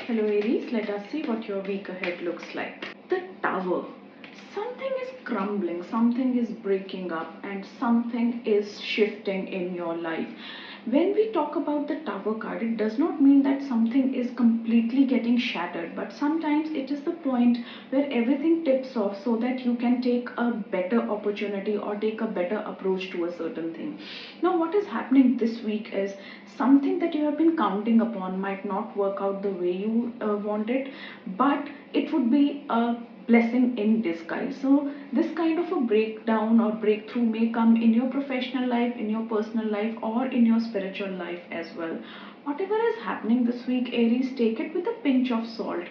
Hello Aries, let us see what your week ahead looks like. The Tower. Something is crumbling, something is breaking up, and something is shifting in your life. When we talk about the Tower card, it does not mean that something is completely getting shattered, but sometimes it is the point where everything tips off so that you can take a better opportunity or take a better approach to a certain thing. Now, what is happening this week is something that you have been counting upon might not work out the way you want it, but it would be a blessing in disguise. So this kind of a breakdown or breakthrough may come in your professional life, in your personal life, or in your spiritual life as well. Whatever is happening this week, Aries, take it with a pinch of salt.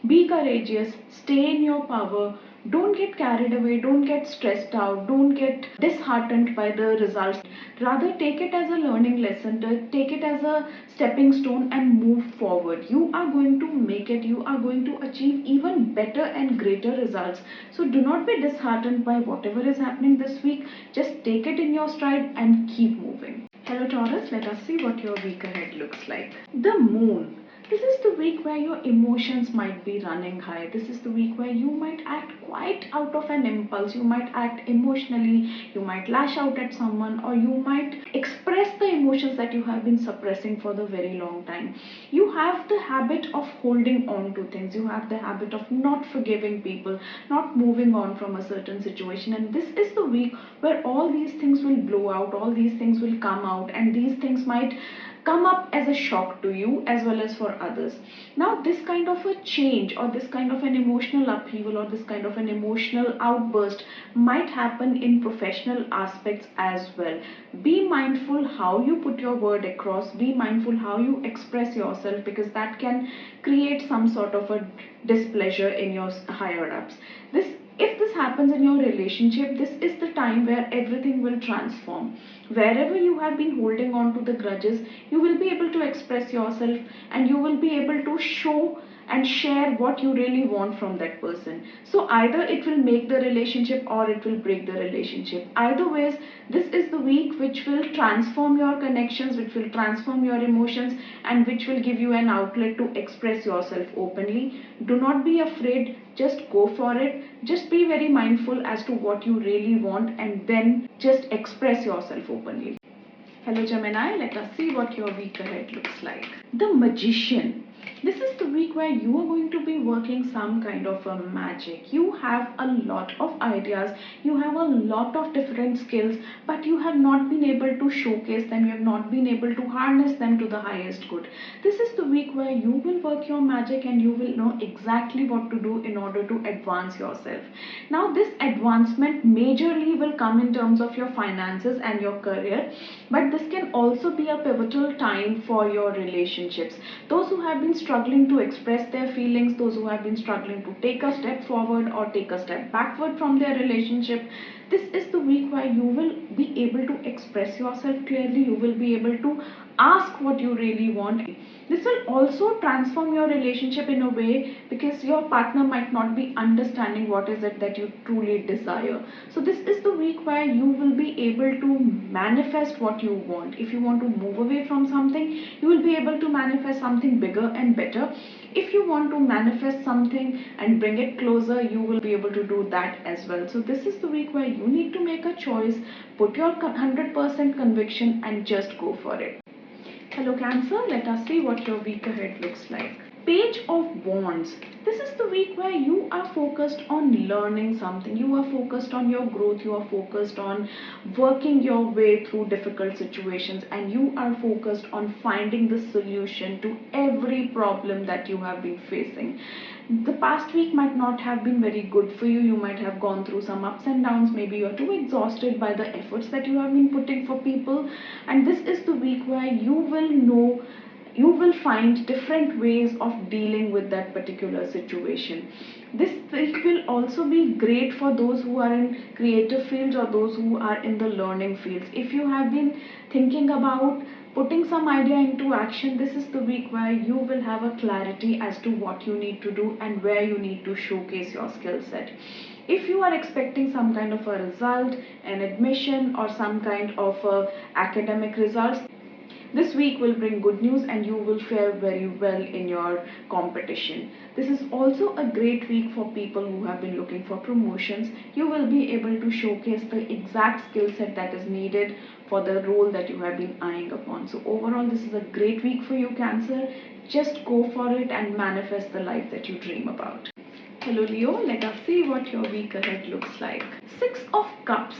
Be courageous, stay in your power. Don't get carried away, don't get stressed out, don't get disheartened by the results. Rather, take it as a learning lesson, take it as a stepping stone and move forward. You are going to make it, you are going to achieve even better and greater results. So, do not be disheartened by whatever is happening this week. Just take it in your stride and keep moving. Hello Taurus, let us see what your week ahead looks like. The Moon. This is the week where your emotions might be running high. This is the week where you might act quite out of an impulse. You might act emotionally, you might lash out at someone, or you might express the emotions that you have been suppressing for the very long time. You have the habit of holding on to things. You have the habit of not forgiving people, not moving on from a certain situation. And this is the week where all these things will blow out, all these things will come out, and these things might come up as a shock to you as well as for others. Now, this kind of a change or this kind of an emotional upheaval or this kind of an emotional outburst might happen in professional aspects as well. Be mindful how you put your word across, be mindful how you express yourself, because that can create some sort of a displeasure in your higher ups. This If this happens in your relationship, this is the time where everything will transform. Wherever you have been holding on to the grudges, you will be able to express yourself and you will be able to show and share what you really want from that person. So either it will make the relationship or it will break the relationship. Either ways, this is the week which will transform your connections, which will transform your emotions, and which will give you an outlet to express yourself openly. Do not be afraid, just go for it. Just be very mindful as to what you really want and then just express yourself openly. Hello Gemini, let us see what your week ahead looks like. The Magician. This is the week where you are going to be working some kind of a magic. You have a lot of ideas, you have a lot of different skills, but you have not been able to showcase them, you have not been able to harness them to the highest good. This is the week where you will work your magic and you will know exactly what to do in order to advance yourself. Now, this advancement majorly will come in terms of your finances and your career, but this can also be a pivotal time for your relationships. Those who have been struggling to express their feelings, those who have been struggling to take a step forward or take a step backward from their relationship, this is the week where you will be able to express yourself clearly, you will be able to ask what you really want. This will also transform your relationship in a way because your partner might not be understanding what is it that you truly desire. So this is the week where you will be able to manifest what you want. If you want to move away from something, you will be able to manifest something bigger and better. If you want to manifest something and bring it closer, you will be able to do that as well. So this is the week where you need to make a choice, put your 100% conviction and just go for it. Hello Cancer, let us see what your week ahead looks like. Page of Wands. This is the week where you are focused on learning something. You are focused on your growth. You are focused on working your way through difficult situations, and you are focused on finding the solution to every problem that you have been facing. The past week might not have been very good for you. You might have gone through some ups and downs. Maybe you're too exhausted by the efforts that you have been putting for people, and this is the week where you will find different ways of dealing with that particular situation. This week will also be great for those who are in creative fields or those who are in the learning fields. If you have been thinking about putting some idea into action, this is the week where you will have a clarity as to what you need to do and where you need to showcase your skill set. If you are expecting some kind of a result, an admission or some kind of a academic results, This week will bring good news and you will fare very well in your competition. This is also a great week for people who have been looking for promotions. You will be able to showcase the exact skill set that is needed for the role that you have been eyeing upon. So overall, this is a great week for you, Cancer. Just go for it and manifest the life that you dream about. Hello Leo, let us see what your week ahead looks like. Six of Cups.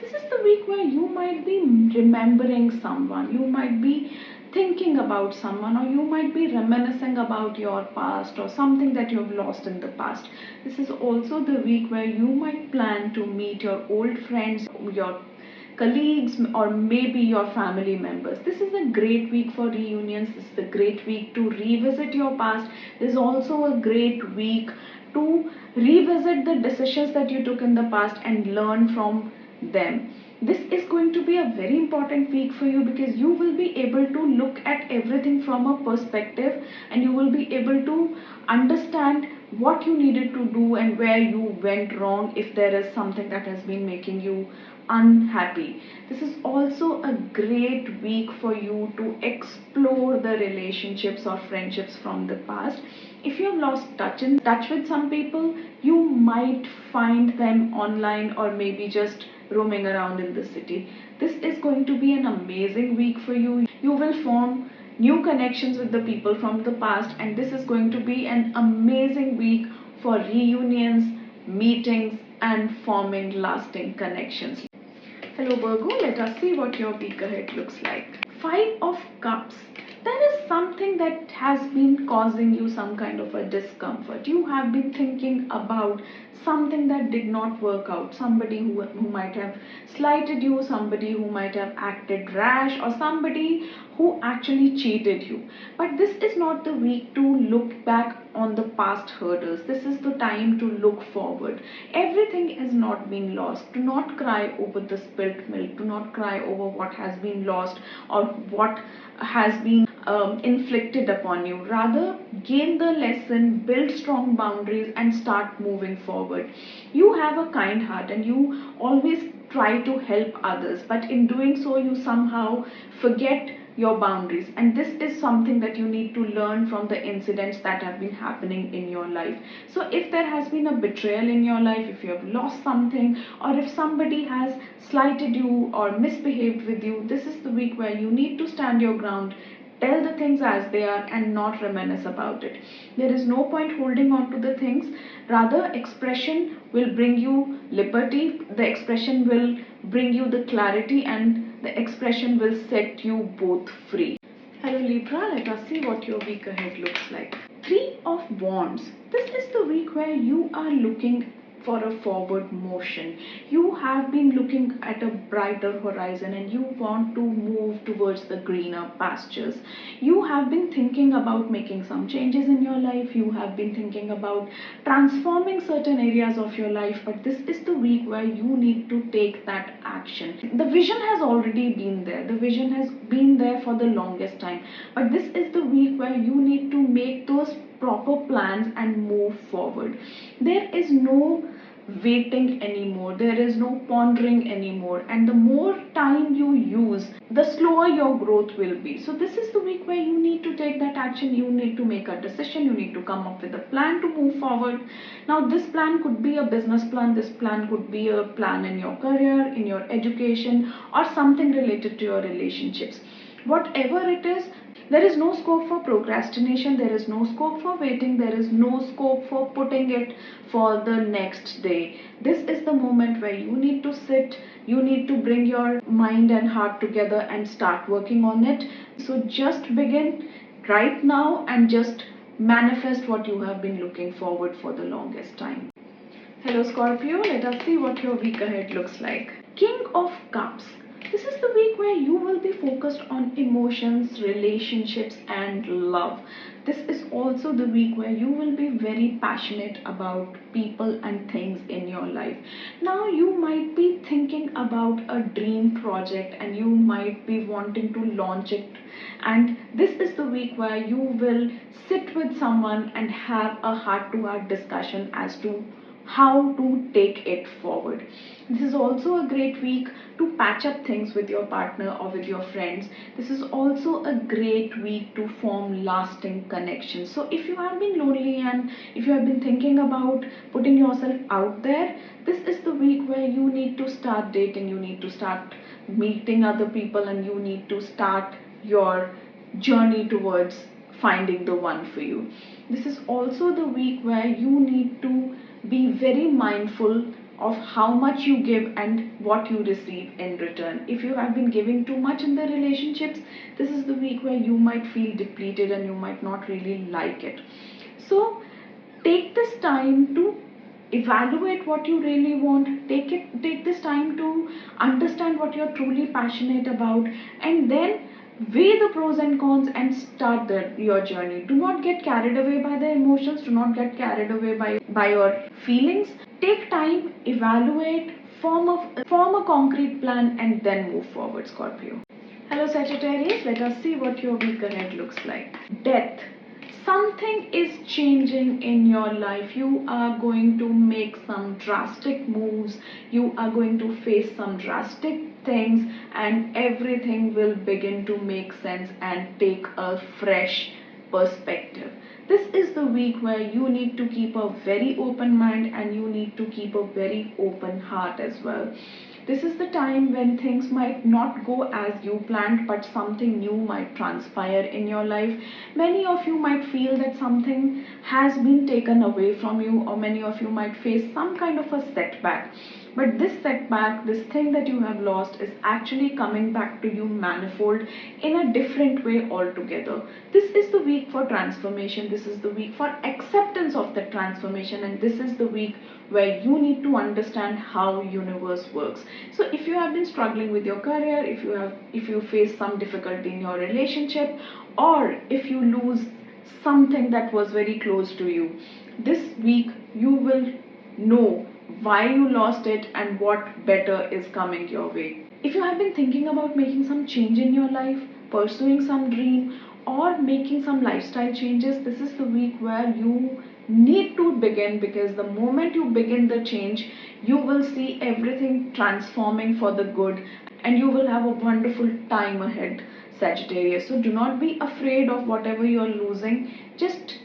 This is the week where you might be remembering someone, you might be thinking about someone, or you might be reminiscing about your past or something that you have lost in the past. This is also the week where you might plan to meet your old friends, your colleagues, or maybe your family members. This is a great week for reunions. This is a great week to revisit your past. This is also a great week to revisit the decisions that you took in the past and learn from them. This is going to be a very important week for you because you will be able to look at everything from a perspective, and you will be able to understand what you needed to do and where you went wrong if there is something that has been making you unhappy. This is also a great week for you to explore the relationships or friendships from the past. If you have lost touch with some people, you might find them online or maybe just roaming around in the city. This is going to be an amazing week for you. You will form new connections with the people from the past, and this is going to be an amazing week for reunions, meetings, and forming lasting connections. Hello Virgo, let us see what your week ahead looks like. Five of Cups. There is something that has been causing you some kind of a discomfort. You have been thinking about something that did not work out. Somebody who might have slighted you, somebody who might have acted rash, or somebody who actually cheated you. But this is not the week to look back on the past hurdles. This is the time to look forward. Everything is not been lost. Do not cry over the spilt milk. Do not cry over what has been lost or what has been inflicted upon you. Rather, gain the lesson, build strong boundaries, and start moving forward. You have a kind heart and you always try to help others, but in doing so, you somehow forget your boundaries, and this is something that you need to learn from the incidents that have been happening in your life. So if there has been a betrayal in your life, if you have lost something, or if somebody has slighted you or misbehaved with you, this is the week where you need to stand your ground, tell the things as they are, and not reminisce about it. There is no point holding on to the things. Rather, expression will bring you liberty, the expression will bring you the clarity, and the expression will set you both free. Hello Libra, let us see what your week ahead looks like. Three of Wands. This is the week where you are looking for a forward motion. You have been looking at a brighter horizon and you want to move towards the greener pastures. You have been thinking about making some changes in your life. You have been thinking about transforming certain areas of your life, but this is the week where you need to take that action. The vision has already been there. The vision has been there for the longest time, but this is the week where you need to make those proper plans and move forward. There is no waiting anymore, there is no pondering anymore, and the more time you use, the slower your growth will be. So this is the week where you need to take that action. You need to make a decision, you need to come up with a plan to move forward. Now this plan could be a business plan, this plan could be a plan in your career, in your education, or something related to your relationships. Whatever it is, there is no scope for procrastination, there is no scope for waiting, there is no scope for putting it for the next day. This is the moment where you need to sit, you need to bring your mind and heart together and start working on it. So just begin right now and just manifest what you have been looking forward for the longest time. Hello Scorpio, let us see what your week ahead looks like. King of Cups. This is the week where you will be focused on emotions, relationships, and love. This is also the week where you will be very passionate about people and things in your life. Now you might be thinking about a dream project and you might be wanting to launch it. And this is the week where you will sit with someone and have a heart-to-heart discussion as to how to take it forward. This is also a great week to patch up things with your partner or with your friends. This is also a great week to form lasting connections. So if you have been lonely and if you have been thinking about putting yourself out there, this is the week where you need to start dating, you need to start meeting other people, and you need to start your journey towards finding the one for you. This is also the week where you need to be very mindful of how much you give and what you receive in return. If you have been giving too much in the relationships, this is the week where you might feel depleted and you might not really like it. So take this time to evaluate what you really want. Take this time to understand what you're truly passionate about, and then weigh the pros and cons and start your journey. Do not get carried away by the emotions, do not get carried away by your feelings. Take time, evaluate, form a concrete plan, and then move forward, Scorpio. Hello Sagittarius, let us see what your week ahead looks like. Death. Something is changing in your life. You are going to make some drastic moves. You are going to face some drastic things, and everything will begin to make sense and take a fresh perspective. This is the week where you need to keep a very open mind and you need to keep a very open heart as well. This is the time when things might not go as you planned, but something new might transpire in your life. Many of you might feel that something has been taken away from you, or many of you might face some kind of a setback. But this setback, this thing that you have lost, is actually coming back to you manifold in a different way altogether. This is the week for transformation. This is the week for acceptance of the transformation, and this is the week where you need to understand how universe works. So if you have been struggling with your career, if you face some difficulty in your relationship, or if you lose something that was very close to you, this week you will know why you lost it and what better is coming your way. If you have been thinking about making some change in your life, pursuing some dream, or making some lifestyle changes, this is the week where you need to begin, because the moment you begin the change, you will see everything transforming for the good and you will have a wonderful time ahead, Sagittarius. So do not be afraid of whatever you are losing. Just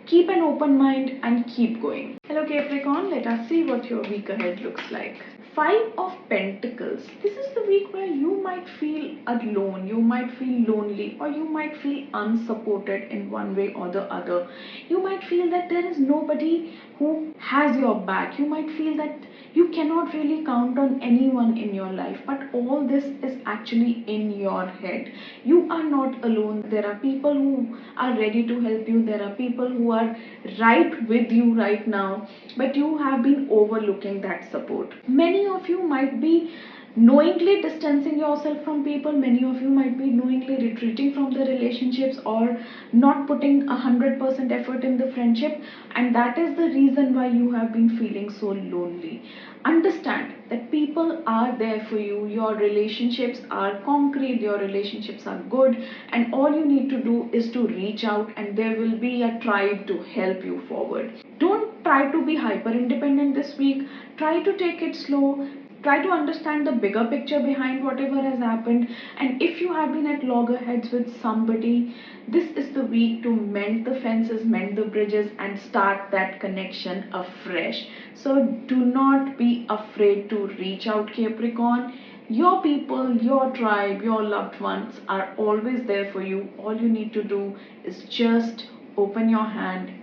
keep an open mind and keep going. Hello Capricorn, let us see what your week ahead looks like. Five of Pentacles. This is the week where you might feel alone, you might feel lonely, or you might feel unsupported in one way or the other. You might feel that there is nobody who has your back. You might feel that you cannot really count on anyone in your life, but all this is actually in your head. You are not alone. There are people who are ready to help you. There are people who are right with you right now, but you have been overlooking that support. Many of you might be knowingly distancing yourself from people. Many of you might be knowingly retreating from the relationships or not putting 100% effort in the friendship, and that is the reason why you have been feeling so lonely. Understand that people are there for you. Your relationships are concrete, your relationships are good, and all you need to do is to reach out, and there will be a tribe to help you forward. Don't try to be hyper independent this week. Try to take it slow. Try to understand the bigger picture behind whatever has happened, and if you have been at loggerheads with somebody, this is the week to mend the fences, mend the bridges, and start that connection afresh. So do not be afraid to reach out, Capricorn. Your people, your tribe, your loved ones are always there for you. All you need to do is just open your hand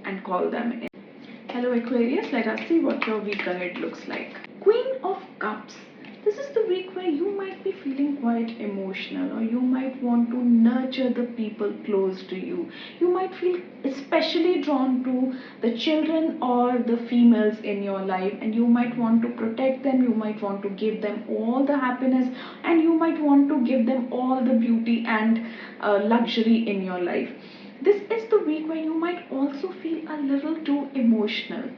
and call them in. Hello Aquarius, let us see what your week ahead looks like. Queen of Cups. This is the week where you might be feeling quite emotional, or you might want to nurture the people close to you. You might feel especially drawn to the children or the females in your life, and you might want to protect them, you might want to give them all the happiness, and you might want to give them all the beauty and luxury in your life. This is the week where you might also feel a little too emotional,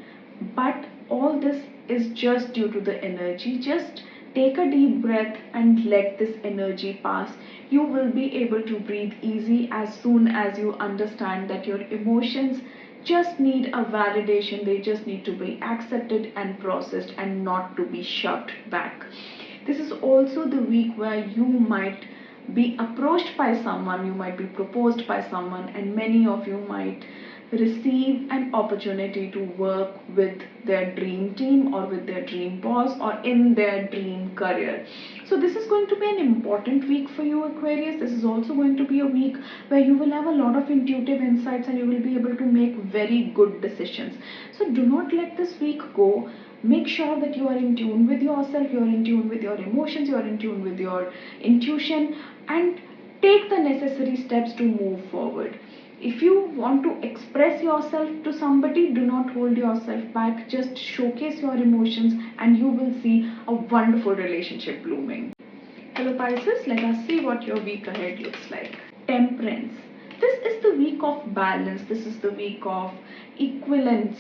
but all this is just due to the energy. Just Take a deep breath and let this energy pass. You will be able to breathe easy as soon as you understand that your emotions just need a validation. They just need to be accepted and processed and not to be shoved back. This is also the week where you might be approached by someone, you might be proposed by someone, and many of you might receive an opportunity to work with their dream team or with their dream boss or in their dream career. So this is going to be an important week for you, Aquarius. This is also going to be a week where you will have a lot of intuitive insights and you will be able to make very good decisions. So do not let this week go. Make sure that you are in tune with yourself, you are in tune with your emotions, you are in tune with your intuition, and take the necessary steps to move forward. If you want to express yourself to somebody, do not hold yourself back. Just showcase your emotions and you will see a wonderful relationship blooming. Hello Pisces, let us see what your week ahead looks like. Temperance. This is the week of balance. This is the week of equivalence.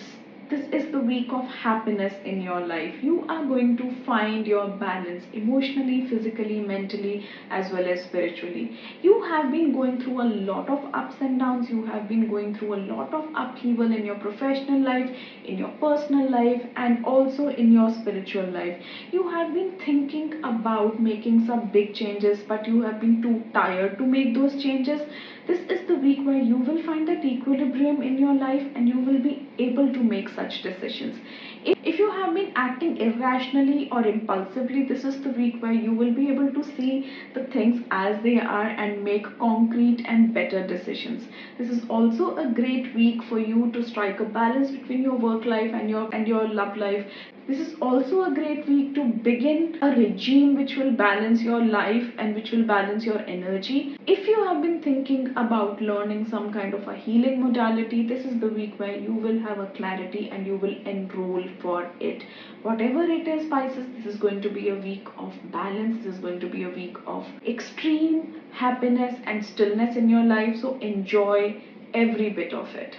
This is the week of happiness in your life. You are going to find your balance emotionally, physically, mentally, as well as spiritually. You have been going through a lot of ups and downs. You have been going through a lot of upheaval in your professional life, in your personal life, and also in your spiritual life. You have been thinking about making some big changes, but you have been too tired to make those changes. This is the week where you will find that equilibrium in your life and you will be able to make such decisions. If you have been acting irrationally or impulsively, this is the week where you will be able to see the things as they are and make concrete and better decisions. This is also a great week for you to strike a balance between your work life and your love life. This is also a great week to begin a regime which will balance your life and which will balance your energy. If you have been thinking about learning some kind of a healing modality, this is the week where you will have a clarity and you will enroll for it. Whatever it is, Pisces, this is going to be a week of balance. This is going to be a week of extreme happiness and stillness in your life. So enjoy every bit of it.